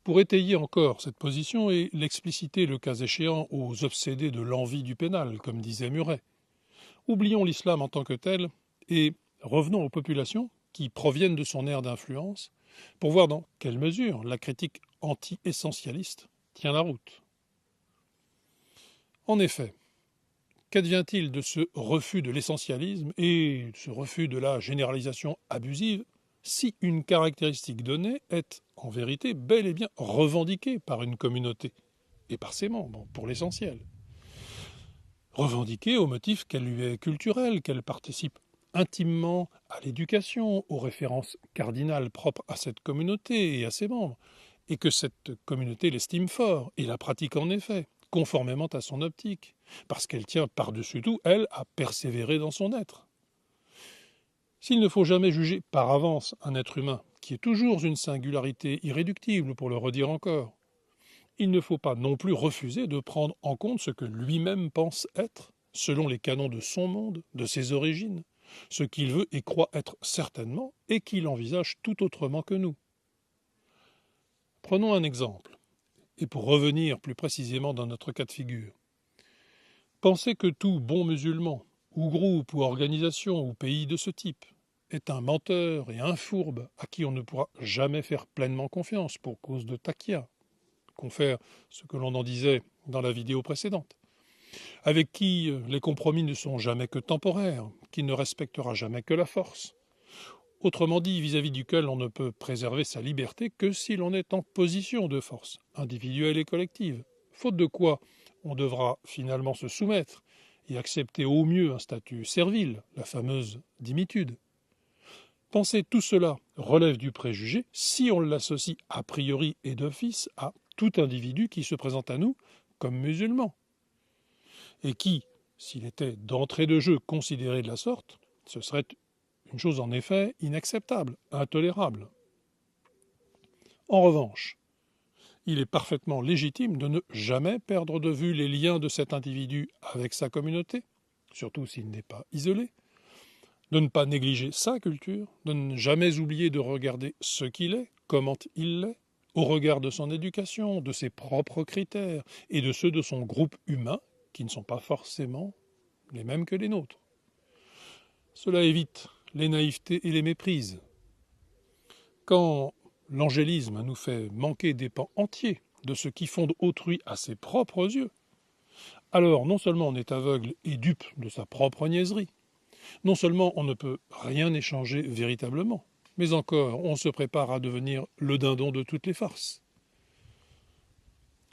Pour étayer encore cette position et l'expliciter le cas échéant aux obsédés de l'envie du pénal, comme disait Muret, oublions l'islam en tant que tel et revenons aux populations qui proviennent de son aire d'influence pour voir dans quelle mesure la critique anti-essentialiste tient la route. En effet, qu'advient-il de ce refus de l'essentialisme et de ce refus de la généralisation abusive si une caractéristique donnée est, en vérité, bel et bien revendiquée par une communauté et par ses membres, pour l'essentiel? Revendiquée au motif qu'elle lui est culturelle, qu'elle participe intimement à l'éducation, aux références cardinales propres à cette communauté et à ses membres, et que cette communauté l'estime fort et la pratique en effet, conformément à son optique, parce qu'elle tient par-dessus tout, elle, à persévérer dans son être. S'il ne faut jamais juger par avance un être humain, qui est toujours une singularité irréductible, pour le redire encore, il ne faut pas non plus refuser de prendre en compte ce que lui-même pense être, selon les canons de son monde, de ses origines, ce qu'il veut et croit être certainement, et qu'il envisage tout autrement que nous. Prenons un exemple, et pour revenir plus précisément dans notre cas de figure. Pensez que tout bon musulman, ou groupe, ou organisation, ou pays de ce type, est un menteur et un fourbe à qui on ne pourra jamais faire pleinement confiance pour cause de taqiyya, confère ce que l'on en disait dans la vidéo précédente, avec qui les compromis ne sont jamais que temporaires, qui ne respectera jamais que la force, autrement dit vis-à-vis duquel on ne peut préserver sa liberté que si l'on est en position de force, individuelle et collective, faute de quoi on devra finalement se soumettre et accepter au mieux un statut servile, la fameuse dhimmitude. Penser tout cela relève du préjugé si on l'associe a priori et d'office à tout individu qui se présente à nous comme musulman, et qui, s'il était d'entrée de jeu considéré de la sorte, ce serait une chose en effet inacceptable, intolérable. En revanche, il est parfaitement légitime de ne jamais perdre de vue les liens de cet individu avec sa communauté, surtout s'il n'est pas isolé, de ne pas négliger sa culture, de ne jamais oublier de regarder ce qu'il est, comment il l'est, au regard de son éducation, de ses propres critères et de ceux de son groupe humain, qui ne sont pas forcément les mêmes que les nôtres. Cela évite les naïvetés et les méprises. Quand l'angélisme nous fait manquer des pans entiers de ce qui fonde autrui à ses propres yeux, alors non seulement on est aveugle et dupe de sa propre niaiserie, non seulement on ne peut rien échanger véritablement, mais encore on se prépare à devenir le dindon de toutes les farces.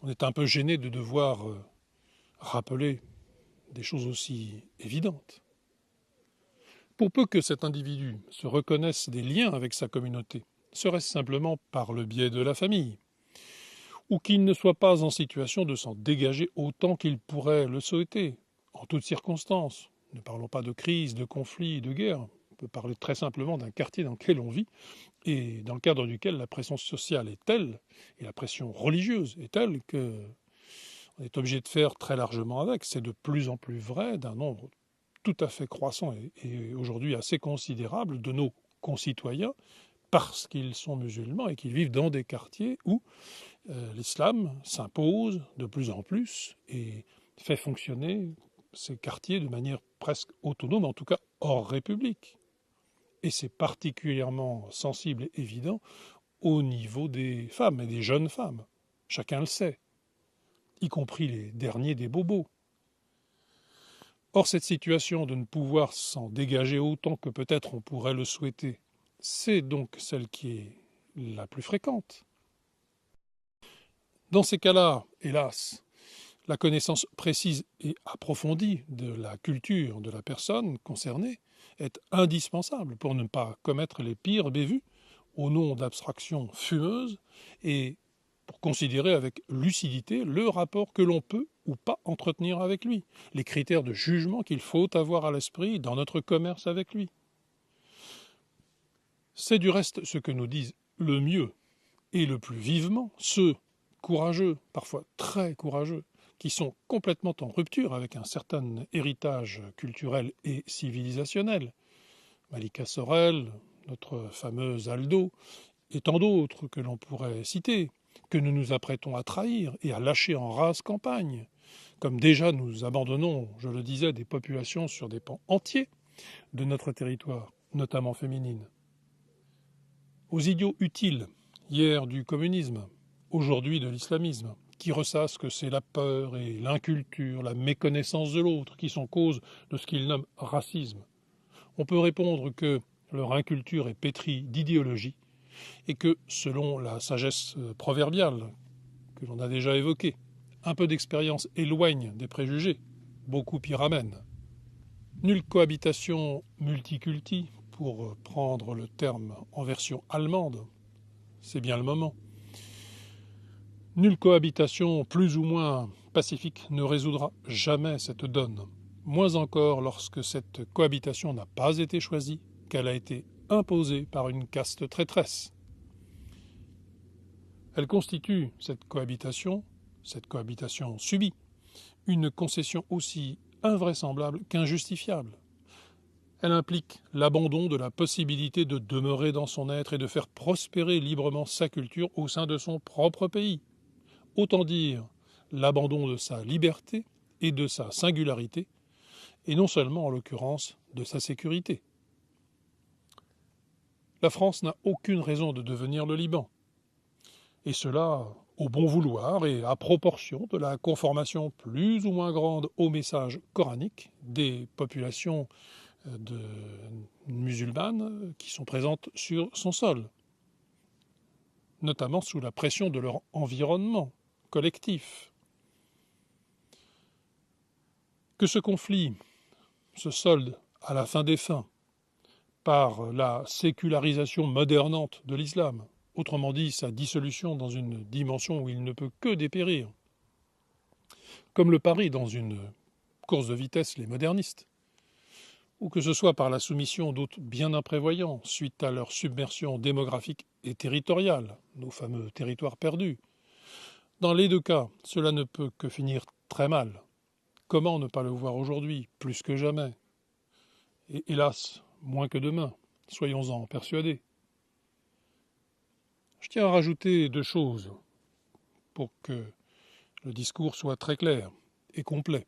On est un peu gêné de devoir rappeler des choses aussi évidentes. Pour peu que cet individu se reconnaisse des liens avec sa communauté, serait-ce simplement par le biais de la famille, ou qu'il ne soit pas en situation de s'en dégager autant qu'il pourrait le souhaiter, en toutes circonstances. Ne parlons pas de crise, de conflit, de guerre. On peut parler très simplement d'un quartier dans lequel on vit et dans le cadre duquel la pression sociale est telle, et la pression religieuse est telle qu'on est obligé de faire très largement avec. C'est de plus en plus vrai d'un nombre tout à fait croissant et aujourd'hui assez considérable de nos concitoyens parce qu'ils sont musulmans et qu'ils vivent dans des quartiers où l'islam s'impose de plus en plus et fait fonctionner ces quartiers de manière presque autonome, en tout cas hors République. Et c'est particulièrement sensible et évident au niveau des femmes et des jeunes femmes. Chacun le sait, y compris les derniers des bobos. Or, cette situation de ne pouvoir s'en dégager autant que peut-être on pourrait le souhaiter, c'est donc celle qui est la plus fréquente. Dans ces cas-là, hélas, la connaissance précise et approfondie de la culture de la personne concernée est indispensable pour ne pas commettre les pires bévues au nom d'abstractions fumeuses et pour considérer avec lucidité le rapport que l'on peut ou pas entretenir avec lui, les critères de jugement qu'il faut avoir à l'esprit dans notre commerce avec lui. C'est du reste ce que nous disent le mieux et le plus vivement ceux courageux, parfois très courageux, qui sont complètement en rupture avec un certain héritage culturel et civilisationnel. Malika Sorel, notre fameuse Aldo, et tant d'autres que l'on pourrait citer, que nous nous apprêtons à trahir et à lâcher en rase campagne, comme déjà nous abandonnons, je le disais, des populations sur des pans entiers de notre territoire, notamment féminines. Aux idiots utiles, hier du communisme, aujourd'hui de l'islamisme, qui ressassent que c'est la peur et l'inculture, la méconnaissance de l'autre qui sont cause de ce qu'ils nomment racisme. On peut répondre que leur inculture est pétrie d'idéologie et que, selon la sagesse proverbiale que l'on a déjà évoquée, un peu d'expérience éloigne des préjugés, beaucoup y ramène. Nulle cohabitation multiculti, pour prendre le terme en version allemande, c'est bien le moment. Nulle cohabitation plus ou moins pacifique ne résoudra jamais cette donne, moins encore lorsque cette cohabitation n'a pas été choisie, qu'elle a été imposée par une caste traîtresse. Elle constitue, cette cohabitation subie, une concession aussi invraisemblable qu'injustifiable. Elle implique l'abandon de la possibilité de demeurer dans son être et de faire prospérer librement sa culture au sein de son propre pays. Autant dire l'abandon de sa liberté et de sa singularité, et non seulement, en l'occurrence, de sa sécurité. La France n'a aucune raison de devenir le Liban, et cela au bon vouloir et à proportion de la conformation plus ou moins grande au message coranique des populations musulmanes qui sont présentes sur son sol, notamment sous la pression de leur environnement collectif. Que ce conflit se solde à la fin des fins par la sécularisation modernante de l'islam, autrement dit sa dissolution dans une dimension où il ne peut que dépérir, comme le parient dans une course de vitesse les modernistes, ou que ce soit par la soumission d'autres bien imprévoyants suite à leur submersion démographique et territoriale, nos fameux territoires perdus. Dans les deux cas, cela ne peut que finir très mal. Comment ne pas le voir aujourd'hui, plus que jamais? Et hélas, moins que demain, soyons-en persuadés. Je tiens à rajouter deux choses pour que le discours soit très clair et complet.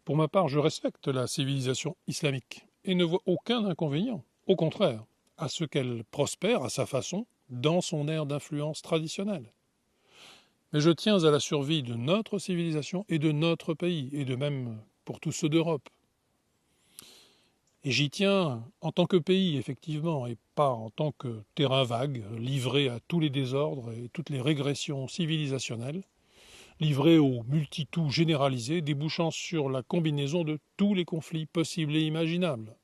Pour ma part, je respecte la civilisation islamique et ne vois aucun inconvénient, au contraire, à ce qu'elle prospère à sa façon dans son ère d'influence traditionnelle. Mais je tiens à la survie de notre civilisation et de notre pays, et de même pour tous ceux d'Europe. Et j'y tiens en tant que pays, effectivement, et pas en tant que terrain vague, livré à tous les désordres et toutes les régressions civilisationnelles, livré au multi-tout généralisé, débouchant sur la combinaison de tous les conflits possibles et imaginables.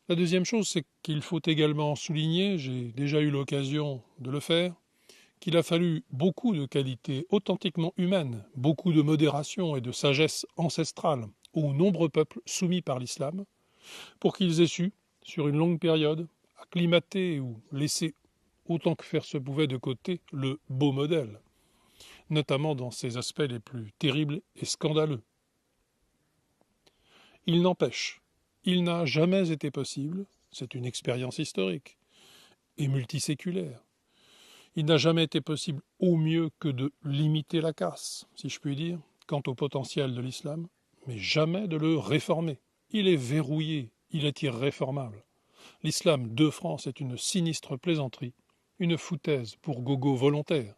La deuxième chose, c'est qu'il faut également souligner, j'ai déjà eu l'occasion de le faire, qu'il a fallu beaucoup de qualités authentiquement humaines, beaucoup de modération et de sagesse ancestrale aux nombreux peuples soumis par l'islam, pour qu'ils aient su, sur une longue période, acclimater ou laisser autant que faire se pouvait de côté le beau modèle, notamment dans ses aspects les plus terribles et scandaleux. Il n'empêche, il n'a jamais été possible, c'est une expérience historique et multiséculaire, il n'a jamais été possible au mieux que de limiter la casse, si je puis dire, quant au potentiel de l'islam, mais jamais de le réformer. Il est verrouillé, il est irréformable. L'islam de France est une sinistre plaisanterie, une foutaise pour gogo volontaire.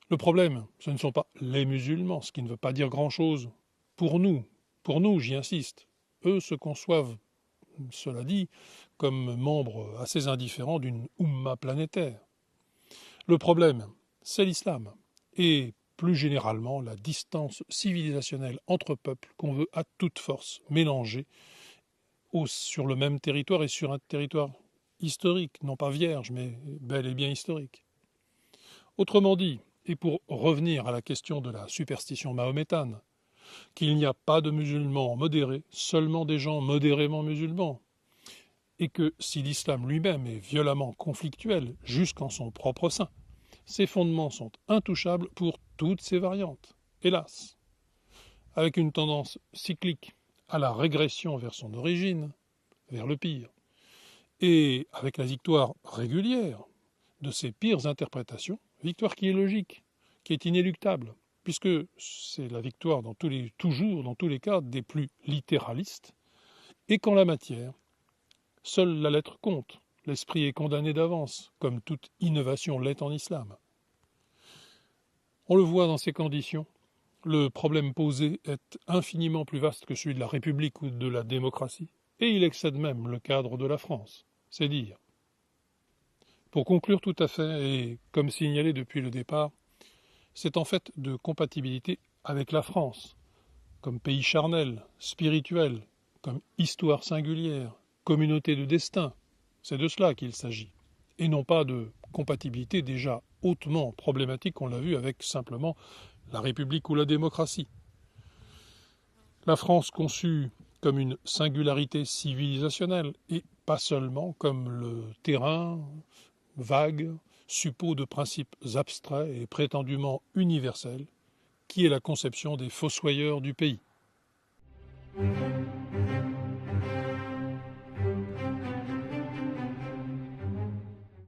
Le problème, ce ne sont pas les musulmans, ce qui ne veut pas dire grand-chose. Pour nous, j'y insiste, eux se conçoivent, cela dit, comme membres assez indifférents d'une Oumma planétaire. Le problème, c'est l'islam, et plus généralement la distance civilisationnelle entre peuples qu'on veut à toute force mélanger sur le même territoire et sur un territoire historique, non pas vierge, mais bel et bien historique. Autrement dit, et pour revenir à la question de la superstition mahométane, qu'il n'y a pas de musulmans modérés, seulement des gens modérément musulmans, et que si l'islam lui-même est violemment conflictuel jusqu'en son propre sein, ses fondements sont intouchables pour toutes ses variantes, hélas, avec une tendance cyclique à la régression vers son origine, vers le pire, et avec la victoire régulière de ses pires interprétations, victoire qui est logique, qui est inéluctable, puisque c'est la victoire toujours, dans tous les cas, des plus littéralistes, et qu'en la matière, seule la lettre compte, l'esprit est condamné d'avance, comme toute innovation l'est en islam. On le voit dans ces conditions, le problème posé est infiniment plus vaste que celui de la République ou de la démocratie, et il excède même le cadre de la France, c'est dire. Pour conclure tout à fait, et comme signalé depuis le départ, c'est en fait de compatibilité avec la France, comme pays charnel, spirituel, comme histoire singulière, communauté de destin. C'est de cela qu'il s'agit, et non pas de compatibilité déjà hautement problématique, on l'a vu, avec simplement la République ou la démocratie. La France conçue comme une singularité civilisationnelle, et pas seulement comme le terrain vague, suppôt de principes abstraits et prétendument universels, qui est la conception des fossoyeurs du pays.